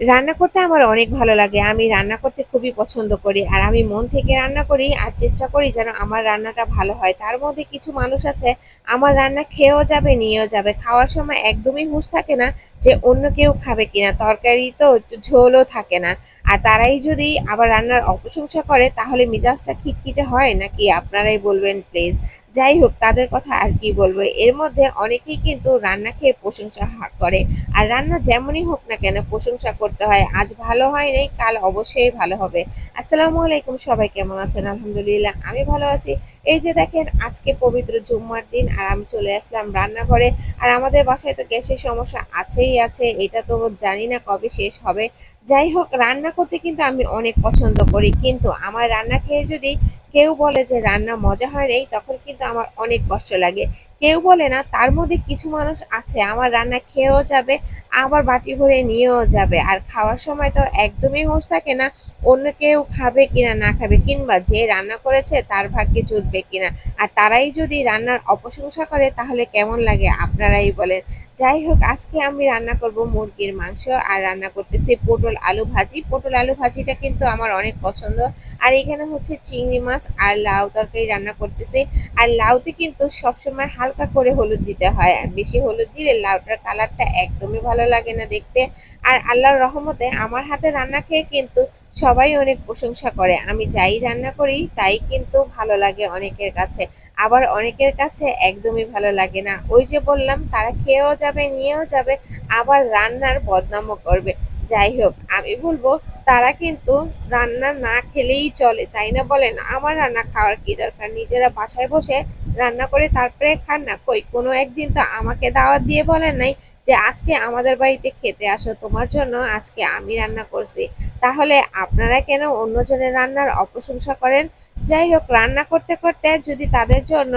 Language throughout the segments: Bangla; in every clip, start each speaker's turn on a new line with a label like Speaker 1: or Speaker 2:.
Speaker 1: রান্না করতে আমার অনেক ভালো লাগে। আমি রান্না করতে খুবই পছন্দ করি। আর আমি মন থেকে রান্না করি আর চেষ্টা করি যেন আমার রান্নাটা ভালো হয়। তার মধ্যে কিছু মানুষ আছে আমার রান্না খেয়েও যাবে, নিয়েও যাবে। খাওয়ার সময় একদমই হুঁশ থাকে না যে অন্য কেউ খাবে কিনা। তরকারি তো একটু ঝোলও থাকে না। আর তারাই যদি আবার রান্নার অপ্রশংসা করে তাহলে মেজাজটা খিটখিটে হয় নাকি আপনারাই বলবেন প্লিজ। যাই হোক তাদের কথা আর কি বলবো। এর মধ্যে অনেকেই কিন্তু রান্না খেয়ে প্রশংসা করে। আর রান্না যেমনই হোক না কেন প্রশংসা করতে হয়। আজ ভালো হয় নাই, কাল অবশ্যই ভালো হবে। আসসালামু আলাইকুম, সবাই কেমন আছেন? আলহামদুলিল্লাহ আমি ভালো আছি। এই যে দেখেন আজকে পবিত্র জুম্মার দিন আর আমি চলে আসলাম রান্নাঘরে। আর আমাদের বাসায় তো গ্যাসের সমস্যা আছেই আছে, এটা তো জানি না কবে শেষ হবে। যাই হোক রান্না করতে কিন্তু আমি অনেক পছন্দ করি, কিন্তু আমার রান্না খেয়ে যদি কেউ বলে যে রান্না মজা হয় নাই তখন কিন্তু আমার অনেক কষ্ট লাগে। কেউ বলে না, তার মধ্যে কিছু মানুষ আছে আমার রান্না খেয়েও যাবে, আবার বাটি ভরে নিয়েও যাবে। আর খাওয়ার সময় তো একদমই হোশ থাকে না অন্য কেউ খাবে কিনা না খাবে, কিংবা যে রান্না করেছে তার ভাগ্যে জুটবে কিনা। আর তারাই যদি রান্নার অপ্রশংসা করে তাহলে কেমন লাগে আপনারাই বলেন। যাই হোক আজকে আমি রান্না করব মুরগির মাংস আর রান্না করতেছি পটল আলু ভাজি। পটল আলু ভাজিটা কিন্তু আমার অনেক পছন্দ। আর এখানে হচ্ছে চিংড়ি মাছ আর লাউ তরকারি রান্না করতেছি। আর লাউতে কিন্তু সবসময় হালকা করে হলুদ দিতে হয়, আর বেশি হলুদ দিলে লাউটার কালারটা একদমই ভালো লাগে না দেখতে। আর আল্লাহর রহমতে আমার হাতে রান্না খেয়ে কিন্তু সবাই অনেক প্রশংসা করে। আমি যাই রান্না করি তাই কিন্তু ভালো লাগে অনেকের কাছে, আবার অনেকের কাছে একদমই ভালো লাগে না। ওই যে বললাম তারা খেয়েও যাবে, নিয়েও যাবে, আবার রান্নার বদনামও করবে। যাই হোক আমি বলবো তারা কিন্তু রান্না না খেলেই চলে, তাই না বলেন? আমার রান্না খাওয়ার কি দরকার? নিজেরা বাসায় বসে রান্না করে তারপরে খান না। কই কোনো একদিন তো আমাকে দাওয়াত দিয়ে বলেন নাই যে আজকে আমাদের বাড়িতে খেতে আসো, তোমার জন্য আজকে আমি রান্না করছি। তাহলে আপনারা কেন অন্যজনের রান্নার অপ্রশংসা করেন? যাই হোক রান্না করতে করতে যদি তাদের জন্য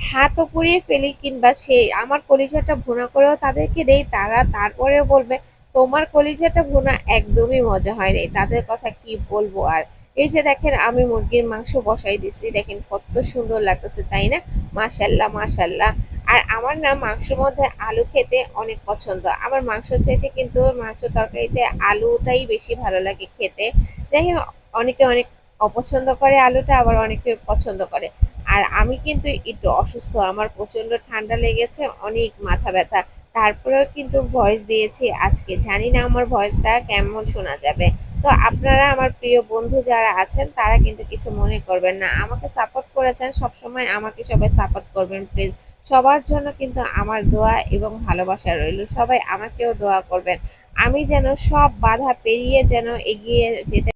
Speaker 1: হাতও পুড়িয়ে ফেলি, কিংবা সেই আমার কলিজাটা ভুনা করেও তাদেরকে দেই, তারা তারপরেও বলবে তোমার কলিজাটা ভুনা একদমই মজা হয় নাই। তাদের কথা কি বলবো আর। এই যে দেখেন আমি মুরগির মাংস বসাই দিছি, দেখেন কত সুন্দর লাগতেছে তাই না? মাশাল্লাহ মাশাল্লাহ। আর আমার না মাংসের মধ্যে আলু খেতে অনেক পছন্দ। আমার মাংস চাইতে কিন্তু মাংস তরকারিতে আলুটাই বেশি ভালো লাগে খেতে। যাই হোক অনেকে অনেক অপছন্দ করে আলুটা, আবার অনেকে পছন্দ করে। আর আমি কিন্তু একটু অসুস্থ, আমার প্রচন্ড ঠান্ডা লেগেছে, অনেক মাথা ব্যথা। তারপরেও কিন্তু ভয়েস দিয়েছি আজকে, জানি না আমার ভয়েসটা কেমন শোনা যাবে। তো আপনারা আমার প্রিয় বন্ধু যারা আছেন তারা কিন্তু কিছু মনে করবেন না, আমাকে সাপোর্ট করেছেন, সবসময় আমাকে সবাই সাপোর্ট করবেন প্লিজ। সবার জন্য কিন্তু আমার দোয়া এবং ভালোবাসা রইল, সবাই আমাকেও দোয়া করবেন। আমি যেন সব বাধা পেরিয়ে যেন এগিয়ে যেতে